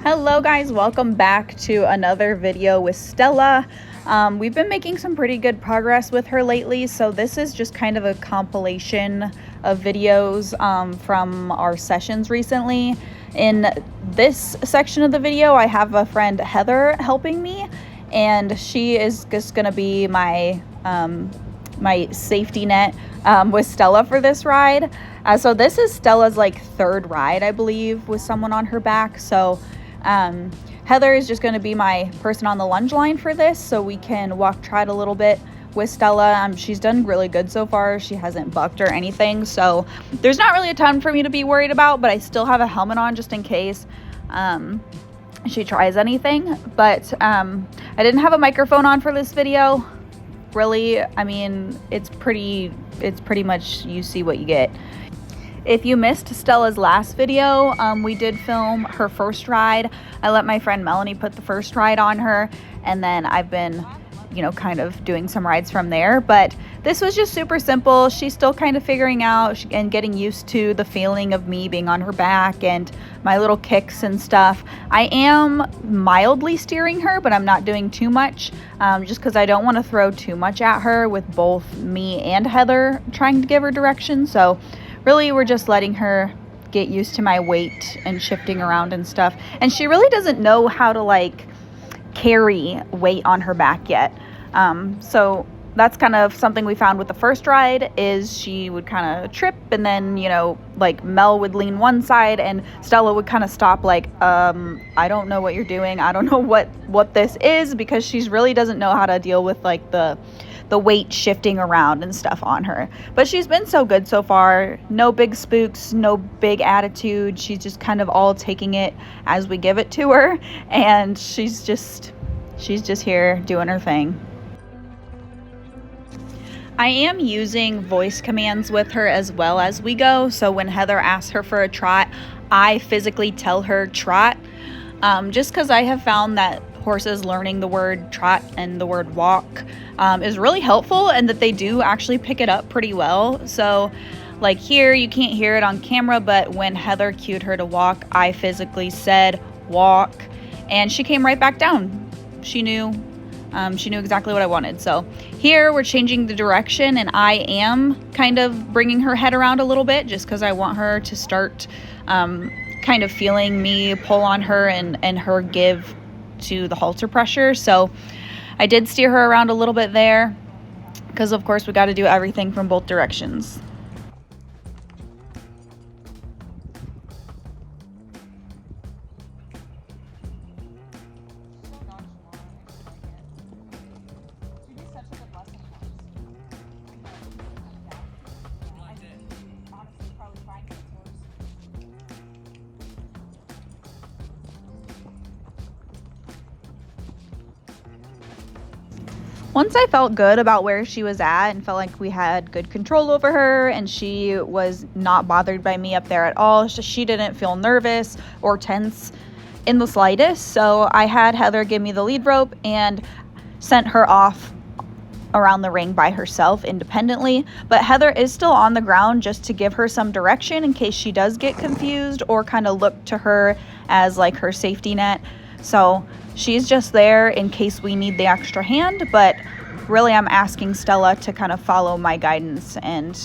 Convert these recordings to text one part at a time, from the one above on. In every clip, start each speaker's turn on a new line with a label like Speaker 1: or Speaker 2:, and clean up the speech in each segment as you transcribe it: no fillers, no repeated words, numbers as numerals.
Speaker 1: Hello guys, welcome back to another video with Stella. We've been making some pretty good progress with her lately, so this is just kind of a compilation of videos from our sessions recently. In this section of the video, I have a friend Heather helping me, and she is just gonna be my my safety net with Stella for this ride. So this is Stella's like third ride, I believe, with someone on her back. So Heather is just going to be my person on the lunge line for this, so we can walk trot a little bit with Stella. She's done really good so far. She hasn't bucked or anything, so there's not really a ton for me to be worried about, but I still have a helmet on just in case she tries anything. But I didn't have a microphone on for this video. Really, I mean, it's pretty much you see what you get. If you missed Stella's last video, we did film her first ride. I let my friend Melanie put the first ride on her, and then I've been, kind of doing some rides from there. But this was just super simple. She's still kind of figuring out and getting used to the feeling of me being on her back and my little kicks and stuff. I am mildly steering her, but I'm not doing too much, just because I don't want to throw too much at her with both me and Heather trying to give her direction. So really, we're just letting her get used to my weight and shifting around and stuff. And she really doesn't know how to carry weight on her back yet. So that's kind of something we found with the first ride, is she would kind of trip, and then, Mel would lean one side and Stella would kind of stop I don't know what you're doing. I don't know what this is, because she really doesn't know how to deal with the weight shifting around and stuff on her. But she's been so good so far. No big spooks, no big attitude. She's just kind of all taking it as we give it to her, and she's just here doing her thing. I am using voice commands with her as well as we go. So when Heather asks her for a trot, I physically tell her trot, just because I have found that horses learning the word trot and the word walk is really helpful, and that they do actually pick it up pretty well. So here, you can't hear it on camera, but when Heather cued her to walk, I physically said walk, and she came right back down. She knew exactly what I wanted. So here we're changing the direction, and I am kind of bringing her head around a little bit, just because I want her to start kind of feeling me pull on her and her give to the halter pressure. So I did steer her around a little bit there, because of course we got to do everything from both directions. Once I felt good about where she was at and felt like we had good control over her, and she was not bothered by me up there at all, she didn't feel nervous or tense in the slightest. So I had Heather give me the lead rope and sent her off around the ring by herself independently. But Heather is still on the ground, just to give her some direction in case she does get confused or kind of look to her as her safety net. So she's just there in case we need the extra hand, but really I'm asking Stella to kind of follow my guidance and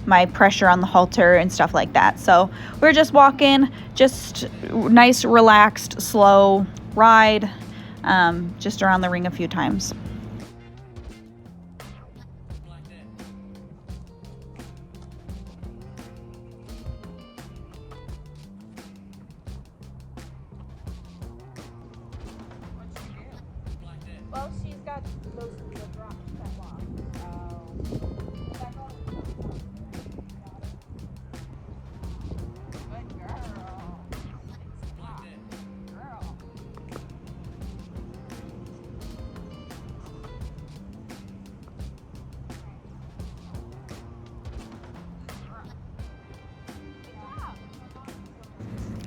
Speaker 1: my pressure on the halter and stuff like that. So we're just walking, just nice, relaxed, slow ride, just around the ring a few times. Well, she's got those drops that walk. Good girl. Girl.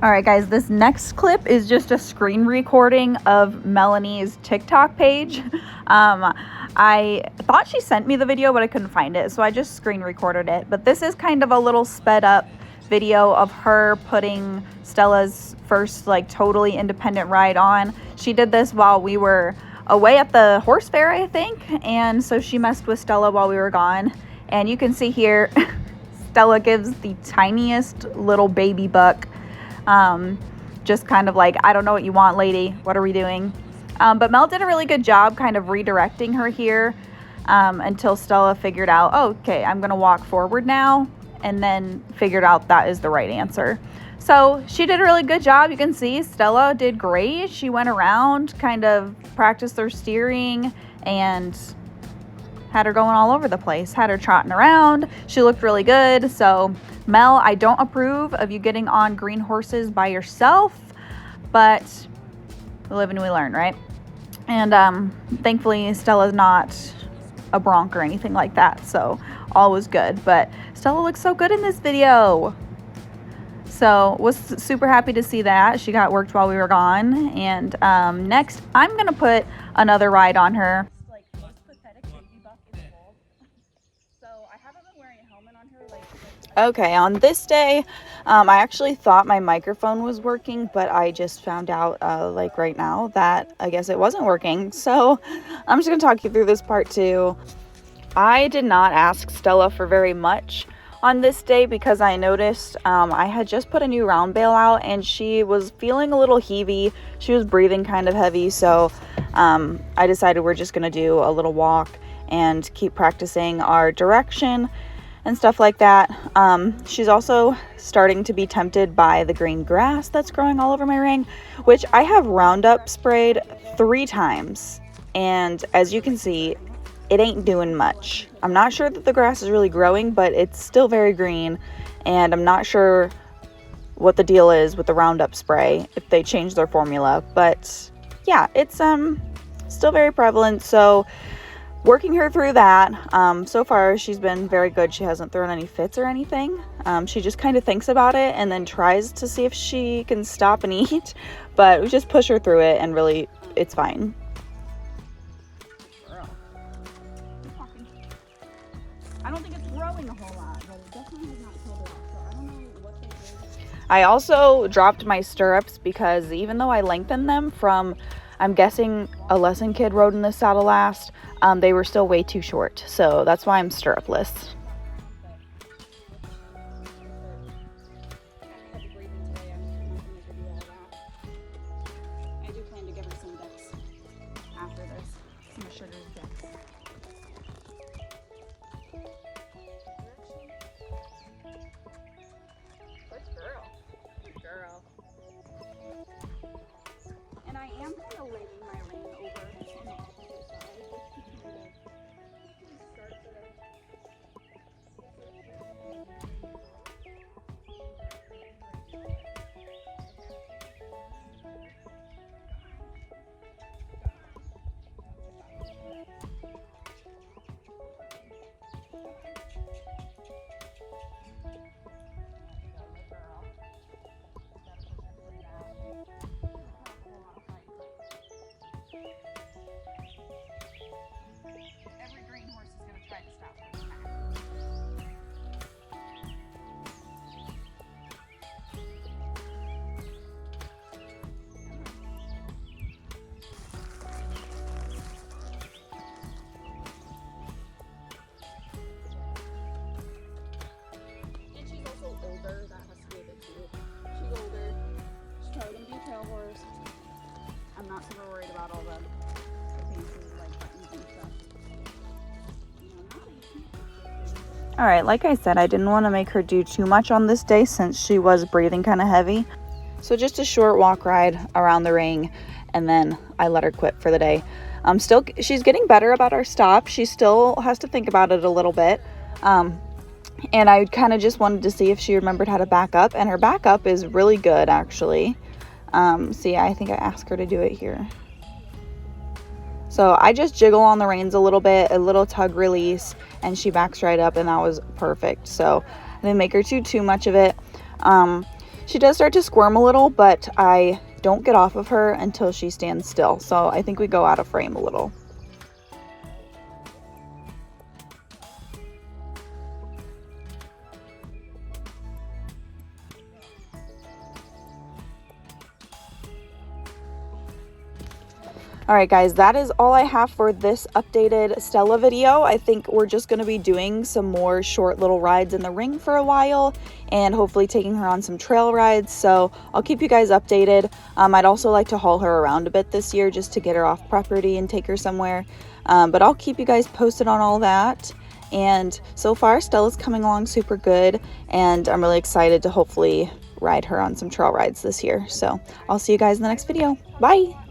Speaker 1: All right, guys, this next clip is just a screen recording of Melanie's TikTok page. I thought she sent me the video, but I couldn't find it, so I just screen recorded it. But this is kind of a little sped up video of her putting Stella's first like totally independent ride on. She did this while we were away at the horse fair, I think, and so she messed with Stella while we were gone. And you can see here Stella gives the tiniest little baby buck, just kind of like, I don't know what you want, lady, what are we doing? But Mel did a really good job kind of redirecting her here, until Stella figured out, oh, okay, I'm gonna walk forward now, and then figured out that is the right answer. So she did a really good job. You can see Stella did great. She went around, kind of practiced her steering, and had her going all over the place, had her trotting around. She looked really good. So Mel, I don't approve of you getting on green horses by yourself, but we live and we learn, right? And thankfully Stella's not a bronc or anything like that, so all was good. But Stella looks so good in this video, so was super happy to see that she got worked while we were gone. And next I'm gonna put another ride on her. Like, most pathetic baby buck in the world. So I haven't been wearing a helmet on her like okay, on this day I actually thought my microphone was working, but I just found out like right now that I guess it wasn't working. So I'm just gonna talk you through this part too. I did not ask Stella for very much on this day because I noticed I had just put a new round bale out and she was feeling a little heavy. She was breathing kind of heavy, so I decided we're just gonna do a little walk and keep practicing our direction and stuff like that. She's also starting to be tempted by the green grass that's growing all over my ring, which I have Roundup sprayed 3 times, and as you can see, it ain't doing much. I'm not sure that the grass is really growing, but it's still very green, and I'm not sure what the deal is with the Roundup spray, if they changed their formula. But yeah, it's still very prevalent, so working her through that. So far she's been very good. She hasn't thrown any fits or anything. She just kind of thinks about it and then tries to see if she can stop and eat, but we just push her through it, and really it's fine. I don't think it's growing a whole lot, but it definitely has not killed it off, so I don't know what they did. I also dropped my stirrups because even though I lengthened them from, I'm guessing, a lesson kid rode in this saddle last, they were still way too short, so that's why I'm stirrupless. I do plan to give her some decks after this, some sugar decks. Good girl. And I am kind of leaning my rein over on the opposite side. Every green horse is going to try to stop her. And she's also older. That has to do with it too. She's older. She's probably going to be a tail horse. I'm not super worried about all the fancy like buttons and stuff. All right, like I said, I didn't want to make her do too much on this day since she was breathing kind of heavy. So just a short walk ride around the ring, and then I let her quit for the day. She's getting better about our stop. She still has to think about it a little bit. And I kind of just wanted to see if she remembered how to back up, and her backup is really good, actually. See, I think I asked her to do it here. So I just jiggle on the reins a little bit, a little tug release, and she backs right up, and that was perfect. So I didn't make her too much of it. She does start to squirm a little, but I don't get off of her until she stands still. So I think we go out of frame a little. All right, guys, that is all I have for this updated Stella video. I think we're just going to be doing some more short little rides in the ring for a while and hopefully taking her on some trail rides. So I'll keep you guys updated. I'd also like to haul her around a bit this year just to get her off property and take her somewhere. But I'll keep you guys posted on all that. And so far, Stella's coming along super good, and I'm really excited to hopefully ride her on some trail rides this year. So I'll see you guys in the next video. Bye!